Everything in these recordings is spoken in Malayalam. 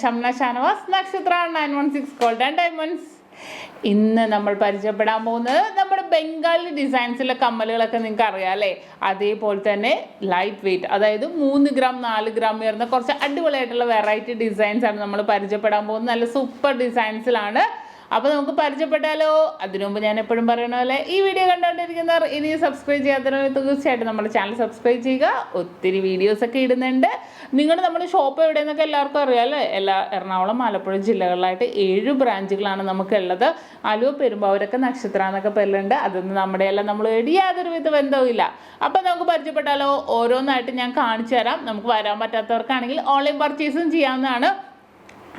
ഷംന ഷാനവാസ് നക്ഷത്ര 916 ഗോൾഡ് ആൻഡ് ഡയമണ്ട്സ്. ഇന്ന് നമ്മൾ പരിചയപ്പെടാൻ പോകുന്നത് നമ്മുടെ ബംഗാളി ഡിസൈൻസിലെ കമ്മലുകളൊക്കെ നിങ്ങൾക്ക് അറിയാം അല്ലേ. അതേപോലെ തന്നെ ലൈറ്റ് വെയ്റ്റ്, അതായത് 3 ഗ്രാം 4 ഗ്രാം വരുന്ന കുറച്ച് അടിപൊളിയായിട്ടുള്ള വെറൈറ്റി ഡിസൈൻസ് ആണ് നമ്മൾ പരിചയപ്പെടാൻ പോകുന്നത്. നല്ല സൂപ്പർ ഡിസൈൻസിലാണ്. അപ്പോൾ നമുക്ക് പരിചയപ്പെട്ടാലോ. അതിനു മുമ്പ് ഞാൻ എപ്പോഴും പറയണ പോലെ ഈ വീഡിയോ കണ്ടുകൊണ്ടിരിക്കുന്നവർ ഇനി സബ്സ്ക്രൈബ് ചെയ്യാത്തവർ തീർച്ചയായിട്ടും നമ്മുടെ ചാനൽ സബ്സ്ക്രൈബ് ചെയ്യുക. ഒത്തിരി വീഡിയോസൊക്കെ ഇടുന്നുണ്ട്. നമ്മുടെ ഷോപ്പ് എവിടെയെന്നൊക്കെ എല്ലാവർക്കും അറിയാമല്ലോ. എറണാകുളം ആലപ്പുഴ ജില്ലകളിലായിട്ട് 7 ബ്രാഞ്ചുകളാണ് നമുക്കുള്ളത്. ആലുവ പെരുമ്പാവൂരൊക്കെ നക്ഷത്ര എന്നൊക്കെ പേരിലുണ്ട്. അതൊന്നും നമ്മുടെയെല്ലാം നമ്മൾ യാതൊരു വിധ ബന്ധവുമില്ല. അപ്പോൾ നമുക്ക് പരിചയപ്പെട്ടാലോ. ഓരോന്നായിട്ട് ഞാൻ കാണിച്ചു തരാം. നമുക്ക് വരാൻ പറ്റാത്തവർക്കാണെങ്കിൽ ഓൺലൈൻ പർച്ചേസും ചെയ്യാവുന്നതാണ്.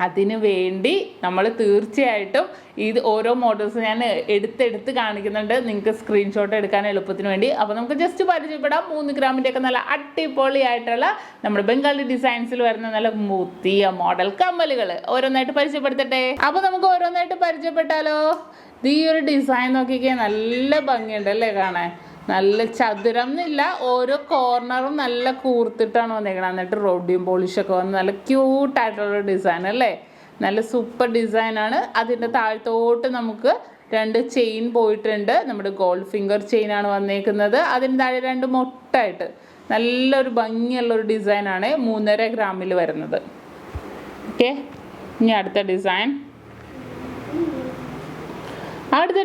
അതിനു വേണ്ടി നമ്മൾ തീർച്ചയായിട്ടും ഇത് ഓരോ മോഡൽസ് ഞാൻ എടുത്ത് കാണിക്കുന്നുണ്ട്, നിങ്ങൾക്ക് സ്ക്രീൻഷോട്ട് എടുക്കാൻ എളുപ്പത്തിന് വേണ്ടി. അപ്പോൾ നമുക്ക് ജസ്റ്റ് പരിചയപ്പെടാം. 3 ഗ്രാമിൻ്റെയൊക്കെ നല്ല അടിപൊളിയായിട്ടുള്ള നമ്മുടെ ബംഗാളി ഡിസൈൻസിൽ വരുന്ന നല്ല മുത്തിയ മോഡൽ കമ്മലുകൾ ഓരോന്നായിട്ട് പരിചയപ്പെടുത്തട്ടെ. അപ്പോൾ നമുക്ക് ഓരോന്നായിട്ട് പരിചയപ്പെട്ടാലോ. ഈ ഒരു ഡിസൈൻ നോക്കിക്കേ, നല്ല ഭംഗിയുണ്ട് അല്ലേ കാണാൻ. നല്ല ചതുരം എന്നില്ല, ഓരോ കോർണറും നല്ല കൂർത്തിട്ടാണ് വന്നേക്കണം. എന്നിട്ട് റോഡിയം പോളിഷൊക്കെ വന്ന് നല്ല ക്യൂട്ടായിട്ടുള്ള ഡിസൈൻ അല്ലേ. നല്ല സൂപ്പർ ഡിസൈനാണ്. അതിൻ്റെ താഴത്തോട്ട് നമുക്ക് 2 ചെയിൻ പോയിട്ടുണ്ട്. നമ്മുടെ ഗോൾഡ് ഫിംഗർ ചെയിനാണ് വന്നേക്കുന്നത്. അതിന് താഴെ 2 മൊട്ടായിട്ട് നല്ലൊരു ഭംഗിയുള്ളൊരു ഡിസൈനാണ് 3.5 ഗ്രാമിൽ വരുന്നത്. ഓക്കെ, ഇനി അടുത്ത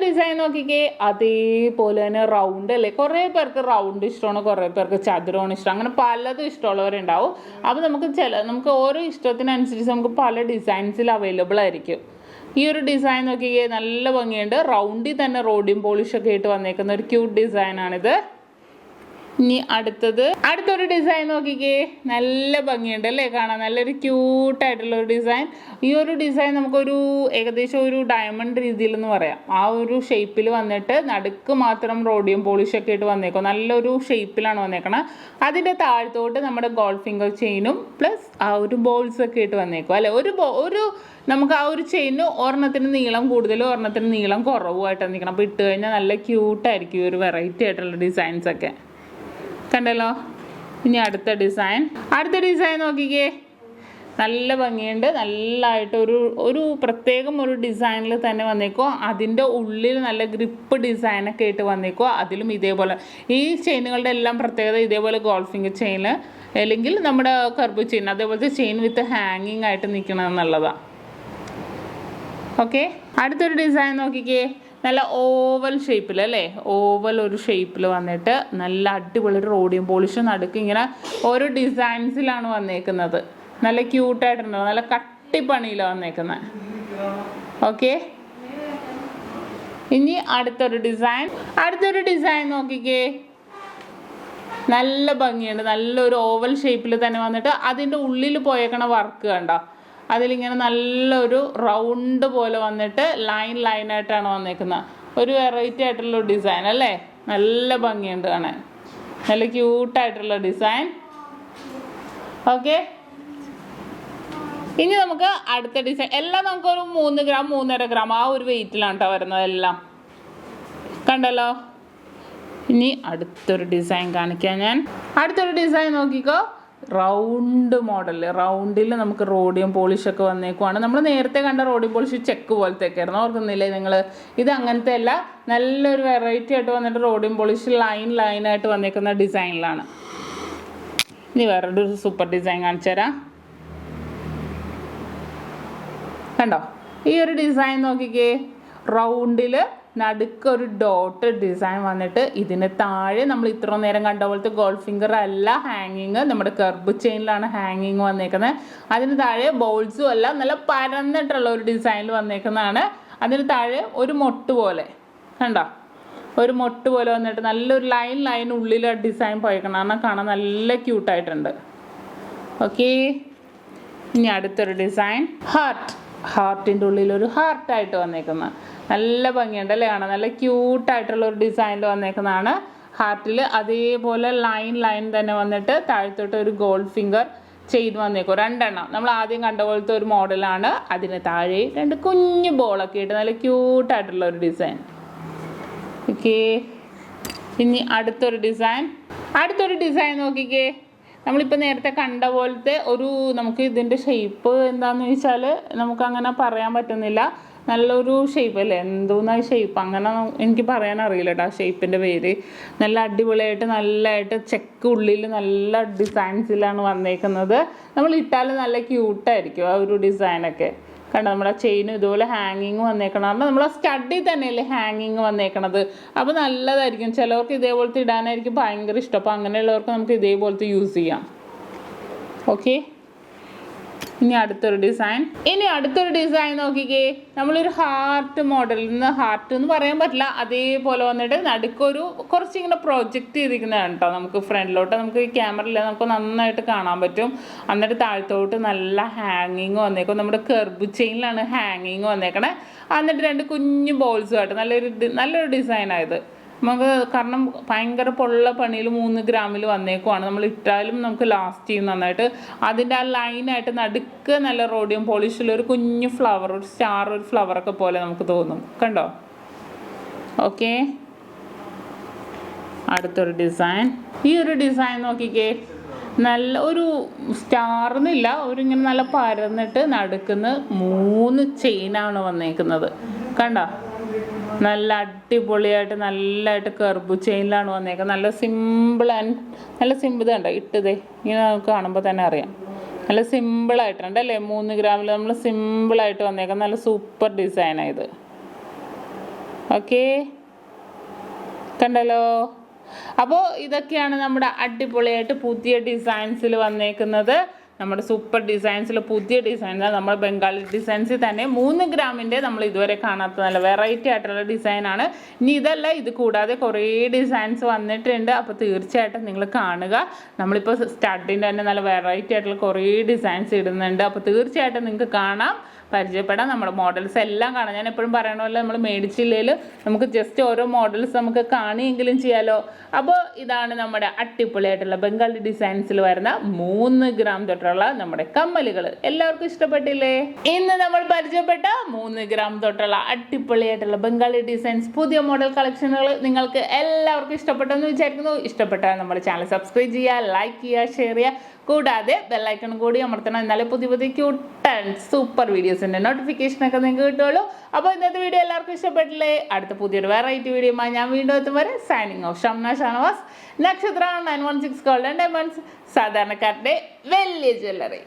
ഡിസൈൻ നോക്കിക്കേ. അതേപോലെ തന്നെ റൗണ്ട് അല്ലേ. കുറേ പേർക്ക് റൗണ്ട് ഇഷ്ടമാണ്, കുറേ പേർക്ക് ചതുരമാണ് ഇഷ്ടം. അങ്ങനെ പലതും ഇഷ്ടമുള്ളവരുണ്ടാവും. അപ്പോൾ നമുക്ക് ഓരോ ഇഷ്ടത്തിനനുസരിച്ച് നമുക്ക് പല ഡിസൈൻസിൽ അവൈലബിൾ ആയിരിക്കും. ഈ ഒരു ഡിസൈൻ നോക്കിക്കേ, നല്ല ഭംഗിയുണ്ട്. റൗണ്ടിൽ തന്നെ റോഡിയം പോളിഷൊക്കെ ആയിട്ട് വന്നേക്കുന്ന ഒരു ക്യൂട്ട് ഡിസൈനാണിത്. ഇനി അടുത്തൊരു ഡിസൈൻ നോക്കിക്കേ, നല്ല ഭംഗിയുണ്ട് അല്ലേ കാണാൻ. നല്ലൊരു ക്യൂട്ടായിട്ടുള്ള ഒരു ഡിസൈൻ. ഈ ഒരു ഡിസൈൻ നമുക്കൊരു ഏകദേശം ഒരു ഡയമണ്ട് രീതിയിലെന്ന് പറയാം. ആ ഒരു ഷേപ്പിൽ വന്നിട്ട് നടുക്ക് മാത്രം റോഡിയം പോളിഷൊക്കെ ആയിട്ട് വന്നേക്കും. നല്ലൊരു ഷേപ്പിലാണ് വന്നേക്കണം. അതിൻ്റെ താഴത്തോട്ട് നമ്മുടെ ഗോൾഡ് ഫിംഗർ ചെയിനും പ്ലസ് ആ ഒരു ബോൾസൊക്കെ ആയിട്ട് വന്നേക്കും അല്ലേ. ഒരു നമുക്ക് ആ ഒരു ചെയിന് ഒരെണ്ണത്തിന് നീളം കൂടുതലും ഒരെണ്ണത്തിന് നീളം കുറവുമായിട്ട് നിൽക്കണം. അപ്പോൾ ഇട്ട് കഴിഞ്ഞാൽ നല്ല ക്യൂട്ടായിരിക്കും ഈ ഒരു വെറൈറ്റി ആയിട്ടുള്ള ഡിസൈൻസൊക്കെ കണ്ടല്ലോ. ഇനി അടുത്ത ഡിസൈൻ നോക്കിക്കേ, നല്ല ഭംഗിയുണ്ട്. നല്ലതായിട്ട് ഒരു പ്രത്യേകം ഒരു ഡിസൈനിൽ തന്നെ വന്നേക്കോ. അതിൻ്റെ ഉള്ളിൽ നല്ല ഗ്രിപ്പ് ഡിസൈനൊക്കെ ആയിട്ട് വന്നേക്കോ. അതിലും ഇതേപോലെ ഈ ചെയിനുകളുടെ എല്ലാം പ്രത്യേകത ഇതേപോലെ ഗോൾഡ് ഫിംഗർ ചെയിൻ അല്ലെങ്കിൽ നമ്മുടെ കർബ് ചെയിൻ അതേപോലത്തെ ചെയിൻ വിത്ത് ഹാങ്ങിങ് ആയിട്ട് നിൽക്കണം എന്നുള്ളതാണ്. ഓക്കെ, അടുത്തൊരു ഡിസൈൻ നോക്കിക്കേ, നല്ല ഓവൽ ഷേപ്പിൽ അല്ലേ. ഓവൽ ഒരു ഷേപ്പിൽ വന്നിട്ട് നല്ല അടിപൊളി റോഡിയം പോളിഷ് നടുക്ക് ഇങ്ങനെ ഓരോ ഡിസൈൻസിലാണ് വന്നേക്കുന്നത്. നല്ല ക്യൂട്ടായിട്ടുണ്ടോ, നല്ല കട്ടിപ്പണിയിലാണ് വന്നേക്കുന്നത്. ഓക്കെ, ഇനി അടുത്തൊരു ഡിസൈൻ നോക്കിക്കേ, നല്ല ഭംഗിയുണ്ട്. നല്ലൊരു ഓവൽ ഷേപ്പിൽ തന്നെ വന്നിട്ട് അതിൻ്റെ ഉള്ളിൽ പോയേക്കണ വർക്ക് കണ്ടോ. അതിലിങ്ങനെ നല്ലൊരു റൗണ്ട് പോലെ വന്നിട്ട് ലൈനായിട്ടാണ് വന്നേക്കുന്നത്. ഒരു വെറൈറ്റി ആയിട്ടുള്ള ഡിസൈൻ അല്ലേ. നല്ല ഭംഗിയുണ്ട് കാണാൻ, നല്ല ക്യൂട്ടായിട്ടുള്ള ഡിസൈൻ. ഓക്കെ, ഇനി നമുക്ക് അടുത്ത ഡിസൈൻ. എല്ലാം നമുക്കൊരു 3 ഗ്രാം 3.5 ഗ്രാം ആ ഒരു വെയിറ്റിലാണ് കേട്ടോ വരുന്നത് എല്ലാം. കണ്ടല്ലോ. ഇനി അടുത്തൊരു ഡിസൈൻ കാണിക്കാം ഞാൻ. അടുത്തൊരു ഡിസൈൻ നോക്കിക്കോ, റൗണ്ട് മോഡൽ. റൗണ്ടിൽ നമുക്ക് റോഡിയം പോളിഷൊക്കെ വന്നേക്കുവാണ്. നമ്മൾ നേരത്തെ കണ്ട റോഡിയം പോളിഷ് ചെക്ക് പോലത്തെയൊക്കെ ആയിരുന്നു, ഓർക്കുന്നില്ലേ നിങ്ങൾ. ഇത് അങ്ങനത്തെ അല്ല, നല്ലൊരു വെറൈറ്റി ആയിട്ട് വന്നിട്ട് റോഡിയം പോളിഷ് ലൈനായിട്ട് വന്നേക്കുന്ന ഡിസൈനിലാണ്. ഇനി വേറൊരു സൂപ്പർ ഡിസൈൻ കാണിച്ചു തരാം. കണ്ടോ, ഈ ഒരു ഡിസൈൻ നോക്കിക്കേ, റൗണ്ടിൽ നടുക്കൊരു ഡോട്ട് ഡിസൈൻ വന്നിട്ട് ഇതിന് താഴെ നമ്മൾ ഇത്ര നേരം കണ്ട പോലത്തെ ഗോൾഡ് ഫിംഗർ അല്ല ഹാങ്ങിങ്, നമ്മുടെ കർബ് ചെയിനിലാണ് ഹാങ്ങിങ് വന്നേക്കുന്നത്. അതിന് താഴെ ബോൾസും അല്ല, നല്ല പരന്നിട്ടുള്ള ഒരു ഡിസൈനിൽ വന്നേക്കുന്നതാണ്. അതിന് താഴെ ഒരു മൊട്ട് പോലെ കണ്ടോ, ഒരു മൊട്ട് പോലെ വന്നിട്ട് നല്ലൊരു ലൈൻ ഉള്ളിൽ ഡിസൈൻ പോയേക്കണം. കാണാൻ നല്ല ക്യൂട്ടായിട്ടുണ്ട്. ഓക്കെ, ഇനി അടുത്തൊരു ഡിസൈൻ, ഹാർട്ടിൻ്റെ ഉള്ളിൽ ഒരു ഹാർട്ടായിട്ട് വന്നേക്കുന്ന നല്ല ഭംഗിയുണ്ട് അല്ലേ കാണാൻ. നല്ല ക്യൂട്ടായിട്ടുള്ള ഒരു ഡിസൈനിൽ വന്നേക്കുന്നതാണ്. ഹാർട്ടിൽ അതേപോലെ ലൈൻ തന്നെ വന്നിട്ട് താഴത്തോട്ട് ഒരു ഗോൾഡ് ഫിംഗർ ചെയിൻ വന്നേക്കും. 2 എണ്ണം നമ്മൾ ആദ്യം കണ്ട പോലത്തെ ഒരു മോഡലാണ്. അതിന് താഴെ 2 കുഞ്ഞു ബോളൊക്കെ ഇട്ട് നല്ല ക്യൂട്ടായിട്ടുള്ള ഒരു ഡിസൈൻ. ഓക്കെ, ഇനി അടുത്തൊരു ഡിസൈൻ നോക്കിക്കേ, നമ്മളിപ്പോൾ നേരത്തെ കണ്ട പോലത്തെ ഒരു നമുക്ക് ഇതിൻ്റെ ഷേപ്പ് എന്താണെന്ന് ചോദിച്ചാൽ നമുക്കങ്ങനെ പറയാൻ പറ്റുന്നില്ല. നല്ലൊരു ഷേപ്പ് അല്ലേ, എന്തോന്നാ ഷേപ്പ് അങ്ങനെ എനിക്ക് പറയാൻ അറിയില്ല കേട്ടോ ആ ഷേപ്പിൻ്റെ പേര്. നല്ല അടിപൊളിയായിട്ട് നല്ലതായിട്ട് ചെക്ക് ഉള്ളിൽ നല്ല ഡിസൈൻസിലാണ് വന്നേക്കുന്നത്. നമ്മൾ ഇട്ടാൽ നല്ല ക്യൂട്ടായിരിക്കും ആ ഒരു ഡിസൈനൊക്കെ. കണ്ടോ നമ്മുടെ ചെയിൻ ഇതുപോലെ ഹാങ്ങിങ് വന്നേക്കണം. കാരണം നമ്മളെ സ്റ്റഡിൽ തന്നെയല്ലേ ഹാങ്ങിങ് വന്നേക്കണത്. അപ്പോൾ നല്ലതായിരിക്കും. ചിലവർക്ക് ഇതേപോലത്തെ ഇടാനായിരിക്കും ഭയങ്കര ഇഷ്ടം. അപ്പോൾ അങ്ങനെയുള്ളവർക്ക് നമുക്ക് ഇതേപോലത്തെ യൂസ് ചെയ്യാം. ഓക്കെ, ഇനി അടുത്തൊരു ഡിസൈൻ നോക്കിക്കേ. നമ്മളൊരു ഹാർട്ട് മോഡലിൽ നിന്ന്, ഹാർട്ട് എന്ന് പറയാൻ പറ്റില്ല, അതേപോലെ വന്നിട്ട് നടുക്കൊരു കുറച്ചിങ്ങനെ പ്രൊജക്റ്റ് ചെയ്തിരിക്കുന്നതാണ് കേട്ടോ. നമുക്ക് ഫ്രണ്ടിലോട്ട് നമുക്ക് ഈ ക്യാമറയിൽ നമുക്ക് നന്നായിട്ട് കാണാൻ പറ്റും. എന്നിട്ട് താഴത്തോട്ട് നല്ല ഹാങ്ങിങ് വന്നേക്കും. നമ്മുടെ കർബ് ചെയിനിലാണ് ഹാങ്ങിങ് വന്നേക്കണേ. എന്നിട്ട് 2 കുഞ്ഞു ബോൾസുമായിട്ട് നല്ലൊരു ഡിസൈനായത് നമുക്ക്. കാരണം ഭയങ്കര പൊള്ള പണിയിൽ 3 ഗ്രാമിൽ വന്നേക്കുവാണ്. നമ്മൾ ഇട്ടാലും നമുക്ക് ലാസ്റ്റ് ചെയ്യും നന്നായിട്ട്. അതിൻ്റെ ആ ലൈനായിട്ട് നടുക്ക് നല്ല റോഡിയം പോളിഷിൽ ഒരു കുഞ്ഞു ഫ്ലവർ, ഒരു സ്റ്റാർ, ഒരു ഫ്ലവറൊക്കെ പോലെ നമുക്ക് തോന്നും. കണ്ടോ? ഓക്കെ, അടുത്തൊരു ഡിസൈൻ. ഈ ഒരു ഡിസൈൻ നോക്കിക്കേ. നല്ല ഒരു സ്റ്റാർന്നില്ല, ഇങ്ങനെ നല്ല പരന്നിട്ട് നടുക്കുന്ന 3 ചെയിനാണ് വന്നേക്കുന്നത്. കണ്ടോ? നല്ല അടിപൊളിയായിട്ട് നല്ലതായിട്ട് കർബ് ചെയിനിലാണ് വന്നേക്കുന്നത്. നല്ല സിമ്പിൾ കണ്ടോ ഇട്ടതേ ഇങ്ങനെ നമുക്ക് കാണുമ്പോൾ തന്നെ അറിയാം. നല്ല സിമ്പിളായിട്ടുണ്ട് അല്ലേ? 3 ഗ്രാമിൽ നമ്മൾ സിമ്പിളായിട്ട് വന്നേക്കാം. നല്ല സൂപ്പർ ഡിസൈനായത്. ഓക്കെ, കണ്ടല്ലോ. അപ്പോൾ ഇതൊക്കെയാണ് നമ്മുടെ അടിപൊളിയായിട്ട് പുതിയ ഡിസൈൻസിൽ വന്നേക്കുന്നത്. നമ്മുടെ സൂപ്പർ ഡിസൈൻസിൽ പുതിയ ഡിസൈൻസ്, നമ്മുടെ ബംഗാളി ഡിസൈൻസിൽ തന്നെ 3 ഗ്രാമിൻ്റെ നമ്മൾ ഇതുവരെ കാണാത്ത നല്ല വെറൈറ്റി ആയിട്ടുള്ള ഡിസൈനാണ്. ഇനി ഇതല്ല, ഇത് കൂടാതെ കുറേ ഡിസൈൻസ് വന്നിട്ടുണ്ട്. അപ്പോൾ തീർച്ചയായിട്ടും നിങ്ങൾ കാണുക. നമ്മളിപ്പോൾ സ്റ്റഡിൻ്റെ തന്നെ നല്ല വെറൈറ്റി ആയിട്ടുള്ള കുറേ ഡിസൈൻസ് ഇടുന്നുണ്ട്. അപ്പോൾ തീർച്ചയായിട്ടും നിങ്ങൾക്ക് കാണാം, പരിചയപ്പെടാം. നമ്മുടെ മോഡൽസ് എല്ലാം കാണാം. ഞാൻ എപ്പോഴും പറയണ പോലെ നമ്മൾ മേടിച്ചില്ലെങ്കിൽ നമുക്ക് ജസ്റ്റ് ഓരോ മോഡൽസ് നമുക്ക് കാണുകയെങ്കിലും ചെയ്യാമല്ലോ. അപ്പോൾ ഇതാണ് നമ്മുടെ അടിപൊളിയായിട്ടുള്ള ബംഗാളി ഡിസൈൻസിൽ വരുന്ന 3 ഗ്രാം തൊട്ടുള്ള നമ്മുടെ കമ്മലുകൾ. എല്ലാവർക്കും ഇഷ്ടപ്പെട്ടില്ലേ? ഇന്ന് നമ്മൾ പരിചയപ്പെട്ട 3 ഗ്രാം തൊട്ടുള്ള അടിപൊളിയായിട്ടുള്ള ബംഗാളി ഡിസൈൻസ് പുതിയ മോഡൽ കളക്ഷനുകൾ നിങ്ങൾക്ക് എല്ലാവർക്കും ഇഷ്ടപ്പെട്ടെന്ന് വിചാരിക്കുന്നു. ഇഷ്ടപ്പെട്ടാൽ നമ്മുടെ ചാനൽ സബ്സ്ക്രൈബ് ചെയ്യുക, ലൈക്ക് ചെയ്യുക, ഷെയർ ചെയ്യുക. കൂടാതെ ബെല്ലൈക്കൺ കൂടി അമർത്തണം. എന്നാലേ പുതിയ ക്യൂട്ട് ആൻഡ് സൂപ്പർ വീഡിയോസിൻ്റെ നോട്ടിഫിക്കേഷനൊക്കെ നിങ്ങൾക്ക് കിട്ടുള്ളൂ. അപ്പോൾ ഇന്നത്തെ വീഡിയോ എല്ലാവർക്കും ഇഷ്ടപ്പെട്ടില്ലേ? അടുത്ത പുതിയൊരു വെറൈറ്റി വീഡിയോയുമായി ഞാൻ വീണ്ടും എത്തും വരെ സൈനിങ് ഓഫ്. ഷംന ഷാനവാസ്, നക്ഷത്ര 916 ഗോൾഡ് ആൻഡ് ഡയമണ്ട്സ്, സാധാരണക്കാരുടെ വലിയ ജ്വല്ലറി.